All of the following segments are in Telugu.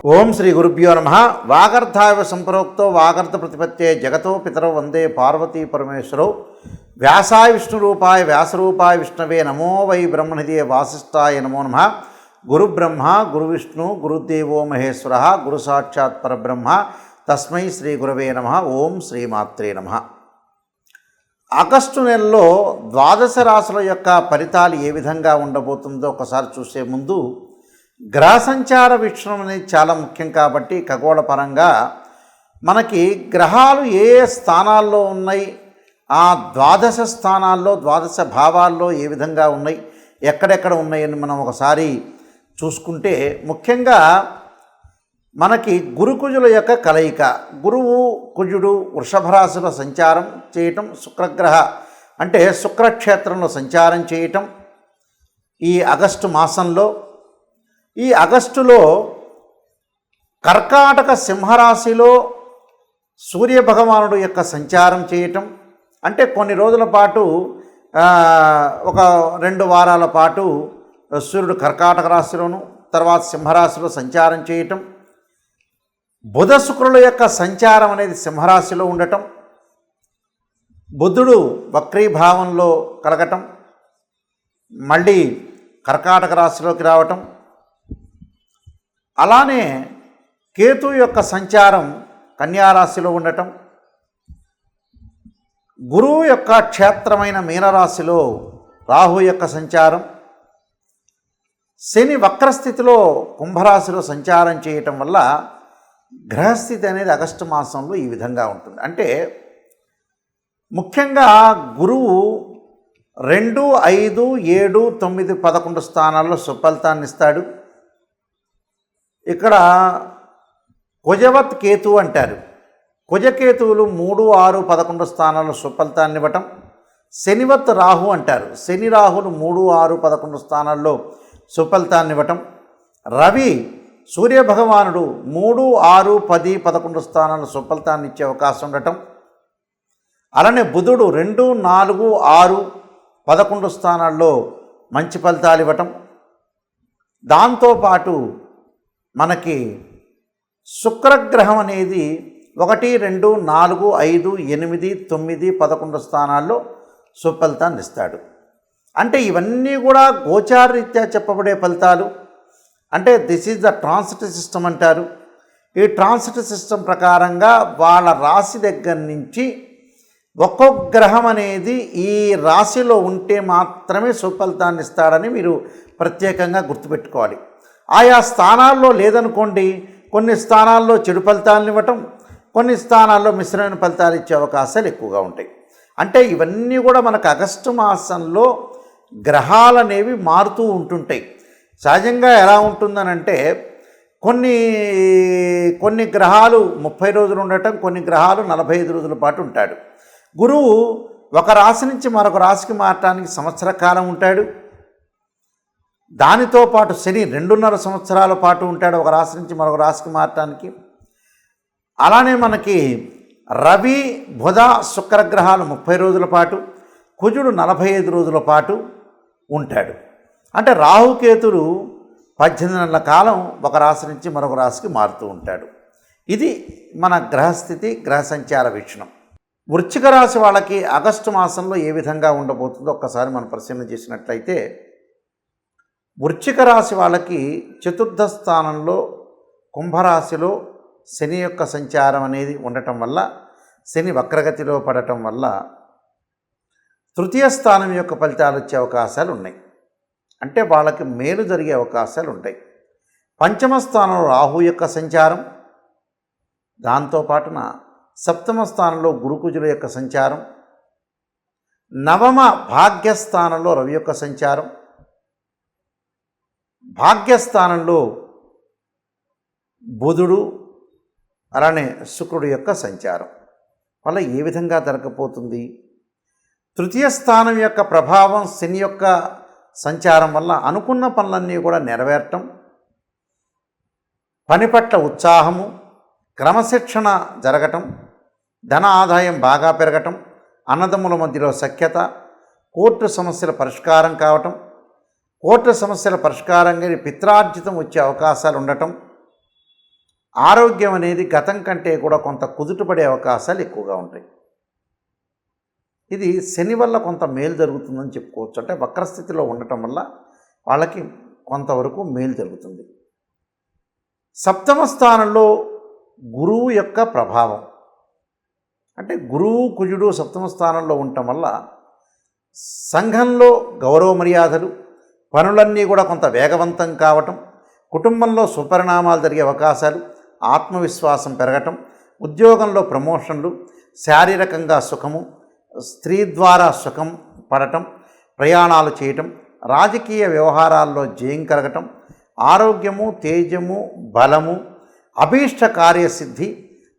ఓం శ్రీ గురుభ్యో నమ. వాగర్ధావ సంప్రోక్తో వాగర్ధ ప్రతిపత్తే జగతో పితరౌ వందే పార్వతీ పరమేశ్వరౌ. వ్యాసాయ విష్ణురూపాయ వ్యాసరూపాయ విష్ణవే నమో వై బ్రహ్మనిధే వాసిష్ఠాయ నమో నమ. గురుబ్రహ్మ గురువిష్ణు గురుదేవో మహేశ్వర గురు సాక్షాత్ పరబ్రహ్మ తస్మై శ్రీ గురవే నమ. ఓం శ్రీమాత్రే నమ. ఆగస్టు నెలలో ద్వాదశ రాశుల యొక్క ఫలితాలు ఏ విధంగా ఉండబోతుందో ఒకసారి చూసే ముందు గ్రహ సంచార వీక్షణం అనేది చాలా ముఖ్యం. కాబట్టి ఖగోళ పరంగా మనకి గ్రహాలు ఏ స్థానాల్లో ఉన్నాయి, ఆ ద్వాదశ స్థానాల్లో ద్వాదశ భావాల్లో ఏ విధంగా ఉన్నాయి, ఎక్కడెక్కడ ఉన్నాయని మనం ఒకసారి చూసుకుంటే ముఖ్యంగా మనకి గురుకుజుల యొక్క కలయిక, గురువు కుజుడు వృషభ రాశిలో సంచారం చేయటం, శుక్రగ్రహ అంటే శుక్రక్షేత్రంలో సంచారం చేయటం ఈ ఆగస్టు మాసంలో. ఈ ఆగస్టులో కర్కాటక సింహరాశిలో సూర్యభగవానుడు యొక్క సంచారం చేయటం అంటే కొన్ని రోజుల పాటు ఒక 2 వారాల పాటు సూర్యుడు కర్కాటక రాశిలోను తర్వాత సింహరాశిలో సంచారం చేయటం, బుధ శుక్రుల యొక్క సంచారం అనేది సింహరాశిలో ఉండటం, బుధుడు వక్రీభావంలో కలగటం, మళ్ళీ కర్కాటక రాశిలోకి రావటం, అలానే కేతు యొక్క సంచారం కన్యారాశిలో ఉండటం, గురువు యొక్క క్షేత్రమైన మీనరాశిలో రాహు యొక్క సంచారం, శని వక్రస్థితిలో కుంభరాశిలో సంచారం చేయటం వల్ల గ్రహస్థితి అనేది ఆగస్టు మాసంలో ఈ విధంగా ఉంటుంది. అంటే ముఖ్యంగా గురువు 2, 5, 7, 9, 11 స్థానాల్లో సుఫలితాన్ని ఇస్తాడు. ఇక్కడ కుజవత్ కేతు అంటారు. కుజకేతువులు 3, 6, 11 స్థానాల్లో సుఫలితాన్ని ఇవ్వటం. శనివత్ రాహు అంటారు. శని రాహులు 3, 6, 11 స్థానాల్లో సుఫలితాన్ని ఇవ్వటం. రవి సూర్యభగవానుడు 3, 6, 10, 11 స్థానాల్లో సుఫలితాన్ని ఇచ్చే అవకాశం ఉండటం. అలానే బుధుడు 2, 4, 6, 11 స్థానాల్లో మంచి ఫలితాలు ఇవ్వటం. దాంతోపాటు మనకి శుక్రగ్రహం అనేది 1, 2, 4, 5, 8, 9, 11 స్థానాల్లో సుఫలితాన్ని ఇస్తాడు. అంటే ఇవన్నీ కూడా గోచారరీత్యా చెప్పబడే ఫలితాలు. అంటే this is the transit system అంటారు. ఈ ట్రాన్సిట్ సిస్టమ్ ప్రకారంగా వాళ్ళ రాశి దగ్గర నుంచి ఒక్కొక్క గ్రహం అనేది ఈ రాశిలో ఉంటే మాత్రమే సుఫలితాన్ని ఇస్తాడని మీరు ప్రత్యేకంగా గుర్తుపెట్టుకోవాలి. ఆయా స్థానాల్లో లేదనుకోండి, కొన్ని స్థానాల్లో చెడు ఫలితాలను ఇవ్వటం, కొన్ని స్థానాల్లో మిశ్రమైన ఫలితాలు ఇచ్చే అవకాశాలు ఎక్కువగా ఉంటాయి. అంటే ఇవన్నీ కూడా మనకు ఆగస్టు మాసంలో గ్రహాలు అనేవి మారుతూ ఉంటుంటాయి. సహజంగా ఎలా ఉంటుందనంటే కొన్ని గ్రహాలు 30 రోజులు ఉండటం, కొన్ని గ్రహాలు 45 రోజుల పాటు ఉంటాడు. గురువు ఒక రాశి నుంచి మరొక రాశికి మారటానికి సంవత్సర కాలం ఉంటాడు. దానితో పాటు శని 2.5 సంవత్సరాల పాటు ఉంటాడు ఒక రాశి నుంచి మరొక రాశికి మారటానికి. అలానే మనకి రవి బుధ శుక్రగ్రహాలు 30 రోజుల పాటు, కుజుడు 45 రోజుల పాటు ఉంటాడు. అంటే రాహుకేతుడు 18 నెలల కాలం ఒక రాశి నుంచి మరొక రాశికి మారుతూ ఉంటాడు. ఇది మన గ్రహస్థితి, గ్రహ సంచార వీక్షణం. వృశ్చిక రాశి వాళ్ళకి ఆగస్టు మాసంలో ఏ విధంగా ఉండబోతుందో ఒక్కసారి మనం పరిశీలన చేసినట్లయితే, వృశ్చిక రాశి వాళ్ళకి 4వ స్థానంలో కుంభరాశిలో శని యొక్క సంచారం అనేది ఉండటం వల్ల, శని వక్రగతిలో పడటం వల్ల 3వ స్థానం యొక్క ఫలితాలు వచ్చే అవకాశాలు ఉన్నాయి. అంటే వాళ్ళకి మేలు జరిగే అవకాశాలు ఉంటాయి. 5వ స్థానంలో రాహు యొక్క సంచారం, దాంతోపాటున 7వ స్థానంలో గురుకుజుల యొక్క సంచారం, 9వ భాగ్యస్థానంలో రవి యొక్క సంచారం, భాగ్యస్థానంలో బుధుడు అలానే శుక్రుడు యొక్క సంచారం వల్ల ఏ విధంగా జరగబోతుంది? 3వ స్థానం యొక్క ప్రభావం శని యొక్క సంచారం వల్ల అనుకున్న పనులన్నీ కూడా నెరవేరటం, పని పట్ల ఉత్సాహము, క్రమశిక్షణ జరగటం, ధన ఆదాయం బాగా పెరగటం, అన్నదమ్ముల మధ్యలో సఖ్యత, కోర్టు సమస్యల పరిష్కారం కావటం, కోర్టు సమస్యల పరిష్కారంగా పిత్రార్జితం వచ్చే అవకాశాలు ఉండటం, ఆరోగ్యం అనేది గతం కంటే కూడా కొంత కుదుటపడే అవకాశాలు ఎక్కువగా ఉంటాయి. ఇది శని వల్ల కొంత మేలు జరుగుతుందని చెప్పుకోవచ్చు. అంటే వక్రస్థితిలో ఉండటం వల్ల వాళ్ళకి కొంతవరకు మేలు జరుగుతుంది. సప్తమ స్థానంలో గురువు యొక్క ప్రభావం, అంటే గురువు కుజుడు సప్తమ స్థానంలో ఉండటం వల్ల సంఘంలో గౌరవ మర్యాదలు, పనులన్నీ కూడా కొంత వేగవంతం కావటం, కుటుంబంలో సుపరిణామాలు జరిగే అవకాశాలు, ఆత్మవిశ్వాసం పెరగటం, ఉద్యోగంలో ప్రమోషన్లు, శారీరకంగా సుఖము, స్త్రీ ద్వారా సుఖం పడటం, ప్రయాణాలు చేయటం, రాజకీయ వ్యవహారాల్లో జయం కలగటం, ఆరోగ్యము, తేజము, బలము, అభీష్ట కార్యసిద్ధి,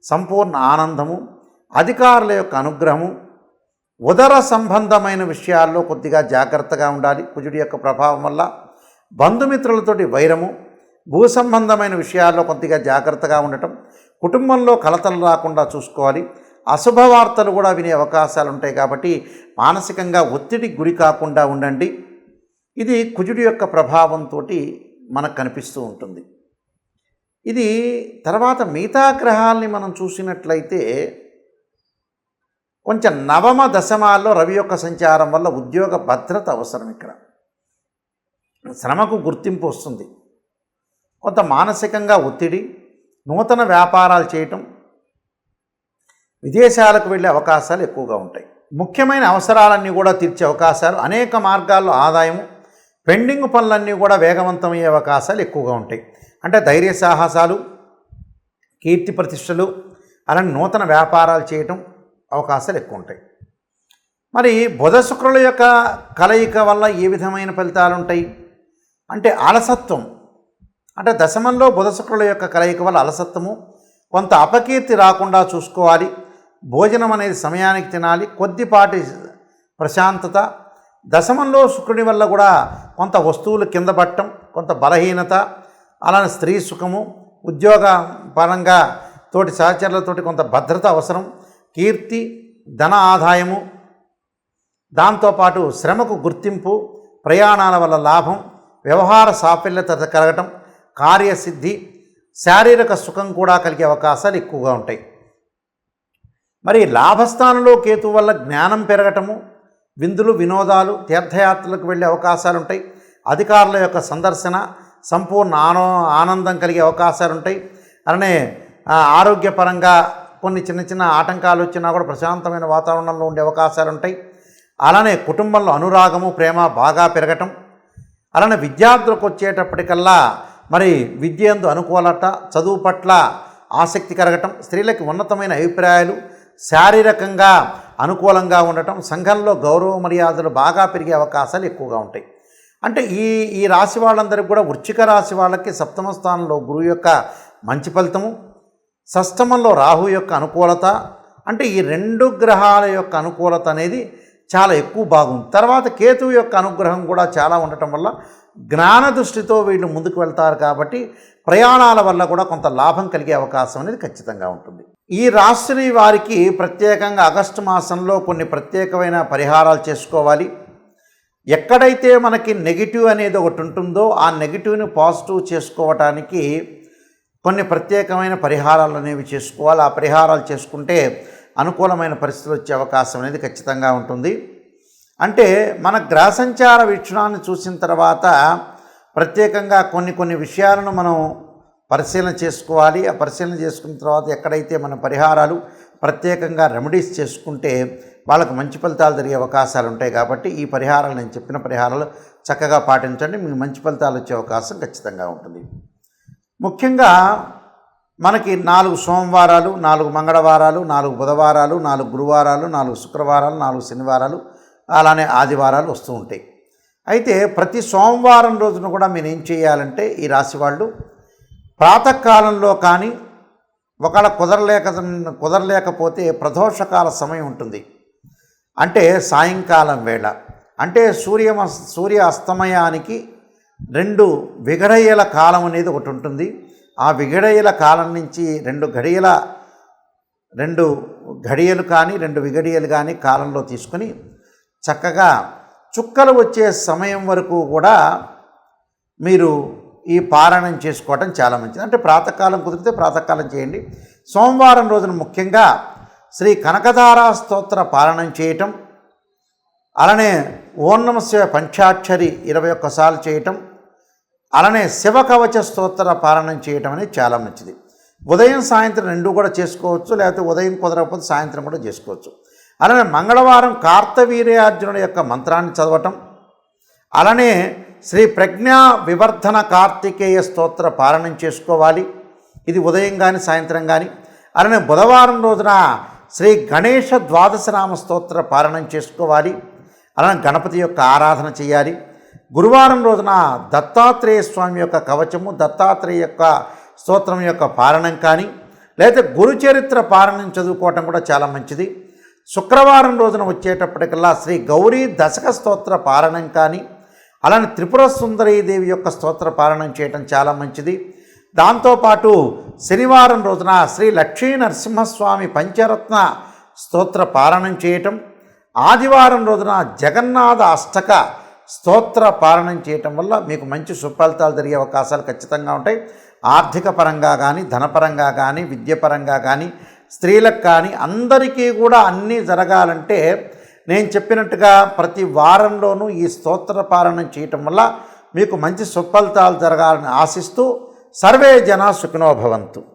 సంపూర్ణ ఆనందము, అధికారుల యొక్క అనుగ్రహము, ఉదర సంబంధమైన విషయాల్లో కొద్దిగా జాగ్రత్తగా ఉండాలి. కుజుడి యొక్క ప్రభావం వల్ల బంధుమిత్రులతోటి వైరము, భూ సంబంధమైన విషయాల్లో కొద్దిగా జాగ్రత్తగా ఉండటం, కుటుంబంలో కలతలు రాకుండా చూసుకోవాలి. అశుభవార్తలు కూడా వినే అవకాశాలు ఉంటాయి కాబట్టి మానసికంగా ఒత్తిడికి గురి కాకుండా ఉండండి. ఇది కుజుడి యొక్క ప్రభావంతో మనకు కనిపిస్తూ ఉంటుంది. ఇది తర్వాత మిగతా గ్రహాలని మనం చూసినట్లయితే కొంచెం నవమ దశమాల్లో రవి యొక్క సంచారం వల్ల ఉద్యోగ భద్రత అవసరం. ఇక్కడ శ్రమకు గుర్తింపు వస్తుంది. కొంత మానసికంగా ఒత్తిడి, నూతన వ్యాపారాలు చేయటం, విదేశాలకు వెళ్ళే అవకాశాలు ఎక్కువగా ఉంటాయి. ముఖ్యమైన అవసరాలన్నీ కూడా తీర్చే అవకాశాలు, అనేక మార్గాల్లో ఆదాయము, పెండింగ్ పనులన్నీ కూడా వేగవంతమయ్యే అవకాశాలు ఎక్కువగా ఉంటాయి. అంటే ధైర్య సాహసాలు, కీర్తి ప్రతిష్టలు, అలానే నూతన వ్యాపారాలు చేయటం అవకాశాలు ఎక్కువ ఉంటాయి. మరి బుధ శుక్రుల యొక్క కలయిక వల్ల ఏ విధమైన ఫలితాలు ఉంటాయి అంటే అలసత్వం, అంటే దశమంలో బుధ శుక్రుల యొక్క కలయిక వల్ల అలసత్వము, కొంత అపకీర్తి రాకుండా చూసుకోవాలి. భోజనం అనేది సమయానికి తినాలి, కొద్దిపాటి ప్రశాంతత. దశమంలో శుక్రుడి వల్ల కూడా కొంత వస్తువులు కింద పట్టడం, కొంత బలహీనత, అలానే స్త్రీ సుఖము, ఉద్యోగ పరంగా తోటి సహచరులతోటి కొంత భద్రత అవసరం, కీర్తి, ధన ఆదాయము, దాంతోపాటు శ్రమకు గుర్తింపు, ప్రయాణాల వల్ల లాభం, వ్యవహార సాఫల్యత కలగటం, కార్యసిద్ధి, శారీరక సుఖం కూడా కలిగే అవకాశాలు ఎక్కువగా ఉంటాయి. మరి లాభస్థానంలో కేతు వల్ల జ్ఞానం పెరగటము, విందులు, వినోదాలు, తీర్థయాత్రలకు వెళ్ళే అవకాశాలు ఉంటాయి. అధికారుల యొక్క సందర్శన, సంపూర్ణ ఆనందం కలిగే అవకాశాలు ఉంటాయి. అలానే ఆరోగ్యపరంగా కొన్ని చిన్న చిన్న ఆటంకాలు వచ్చినా కూడా ప్రశాంతమైన వాతావరణంలో ఉండే అవకాశాలు ఉంటాయి. అలానే కుటుంబంలో అనురాగము, ప్రేమ బాగా పెరగటం, అలానే విద్యార్థులకు వచ్చేటప్పటికల్లా మరి విద్య యందు అనుకూలత, చదువు పట్ల ఆసక్తి కలగటం, స్త్రీలకి ఉన్నతమైన అభిప్రాయాలు, శారీరకంగా అనుకూలంగా ఉండటం, సంఘంలో గౌరవ మర్యాదలు బాగా పెరిగే అవకాశాలు ఎక్కువగా ఉంటాయి. అంటే ఈ రాశి వాళ్ళందరికీ కూడా వృశ్చిక రాశి వాళ్ళకి సప్తమ స్థానంలో గురువు యొక్క మంచి ఫలితము, షష్టమంలో రాహు యొక్క అనుకూలత, అంటే ఈ రెండు గ్రహాల యొక్క అనుకూలత అనేది చాలా ఎక్కువ బాగుంది. తర్వాత కేతువు యొక్క అనుగ్రహం కూడా చాలా ఉండటం వల్ల జ్ఞాన దృష్టితో వీళ్ళు ముందుకు వెళ్తారు కాబట్టి ప్రయాణాల వల్ల కూడా కొంత లాభం కలిగే అవకాశం అనేది ఖచ్చితంగా ఉంటుంది. ఈ రాశి వారికి ప్రత్యేకంగా ఆగస్టు మాసంలో కొన్ని ప్రత్యేకమైన పరిహారాలు చేసుకోవాలి. ఎక్కడైతే మనకి నెగిటివ్ అనేది ఒకటి ఉంటుందో ఆ నెగిటివ్ని పాజిటివ్ చేసుకోవటానికి కొన్ని ప్రత్యేకమైన పరిహారాలు అనేవి చేసుకోవాలి. ఆ పరిహారాలు చేసుకుంటే అనుకూలమైన పరిస్థితులు వచ్చే అవకాశం అనేది ఖచ్చితంగా ఉంటుంది. అంటే మన గ్రహ సంచార వీక్షణాన్ని చూసిన తర్వాత ప్రత్యేకంగా కొన్ని విషయాలను మనం పరిశీలన చేసుకోవాలి. ఆ పరిశీలన చేసుకున్న తర్వాత ఎక్కడైతే మన పరిహారాలు ప్రత్యేకంగా రెమెడీస్ చేసుకుంటే వాళ్ళకు మంచి ఫలితాలు జరిగే అవకాశాలు ఉంటాయి. కాబట్టి ఈ పరిహారాలు, నేను చెప్పిన పరిహారాలు చక్కగా పాటించండి, మీకు మంచి ఫలితాలు వచ్చే అవకాశం ఖచ్చితంగా ఉంటుంది. ముఖ్యంగా మనకి 4 సోమవారాలు, 4 మంగళవారాలు, 4 బుధవారాలు, 4 గురువారాలు, 4 శుక్రవారాలు, 4 శనివారాలు, అలానే ఆదివారాలు వస్తూ ఉంటాయి. అయితే ప్రతి సోమవారం రోజున కూడా మీరు ఏం చేయాలంటే ఈ రాశి వాళ్ళు ప్రాతకాలంలో కానీ ఒకవేళ కుదరలేకపోతే ప్రదోషకాల సమయం ఉంటుంది, అంటే సాయంకాలం వేళ, అంటే సూర్య అస్తమయానికి 2 విఘడయ్యల కాలం అనేది ఒకటి ఉంటుంది. ఆ విఘడయ్యల కాలం నుంచి 2 ఘడియలు కానీ 2 విఘడియలు కానీ కాలంలో తీసుకొని చక్కగా చుక్కలు వచ్చే సమయం వరకు కూడా మీరు ఈ పారాయణం చేసుకోవటం చాలా మంచిది. అంటే ప్రాతకాలం కుదిరితే ప్రాతకాలం చేయండి. సోమవారం రోజున ముఖ్యంగా శ్రీ కనకధారా స్తోత్ర పారాయణం చేయటం, అలానే ఓం నమ శివ పంచాక్షరి 21 సార్లు చేయటం, అలానే శివకవచ స్తోత్ర పారాయణం చేయటం అనేది చాలా మంచిది. ఉదయం సాయంత్రం రెండు కూడా చేసుకోవచ్చు, లేకపోతే ఉదయం కుదరకపోతే సాయంత్రం కూడా చేసుకోవచ్చు. అలానే మంగళవారం కార్తవీర్యార్జునుడి యొక్క మంత్రాన్ని చదవటం, అలానే శ్రీ ప్రజ్ఞా వివర్ధన కార్తికేయ స్తోత్ర పారాయణం చేసుకోవాలి. ఇది ఉదయం కానీ సాయంత్రం కానీ. అలానే బుధవారం రోజున శ్రీ గణేష ద్వాదశనామ స్తోత్ర పారాయణం చేసుకోవాలి. అలానే గణపతి యొక్క ఆరాధన చేయాలి. గురువారం రోజున దత్తాత్రేయ స్వామి యొక్క కవచము, దత్తాత్రేయ యొక్క స్తోత్రం యొక్క పారాయణం కానీ, లేదా గురుచరిత్ర పారాయణం చదువుకోవటం కూడా చాలా మంచిది. శుక్రవారం రోజున వచ్చేటప్పటికల్లా శ్రీ గౌరీ దశక స్తోత్ర పారాయణం కానీ, అలానే త్రిపుర సుందరీదేవి యొక్క స్తోత్ర పారాయణం చేయటం చాలా మంచిది. దాంతోపాటు శనివారం రోజున శ్రీ లక్ష్మీ నరసింహస్వామి పంచరత్న స్తోత్ర పారాయణం చేయటం, ఆదివారం రోజున జగన్నాథ అష్టక స్తోత్ర పారాయణం చేయటం వల్ల మీకు మంచి సుఫలితాలు జరిగే అవకాశాలు ఖచ్చితంగా ఉంటాయి. ఆర్థిక పరంగా కానీ, ధనపరంగా కానీ, విద్యపరంగా కానీ, స్త్రీలకు కానీ అందరికీ కూడా అన్నీ జరగాలంటే నేను చెప్పినట్టుగా ప్రతి వారంలోనూ ఈ స్తోత్ర పారాయణం చేయటం వల్ల మీకు మంచి సుఫలితాలు జరగాలని ఆశిస్తూ సర్వే జనా సుఖినో భవంతు.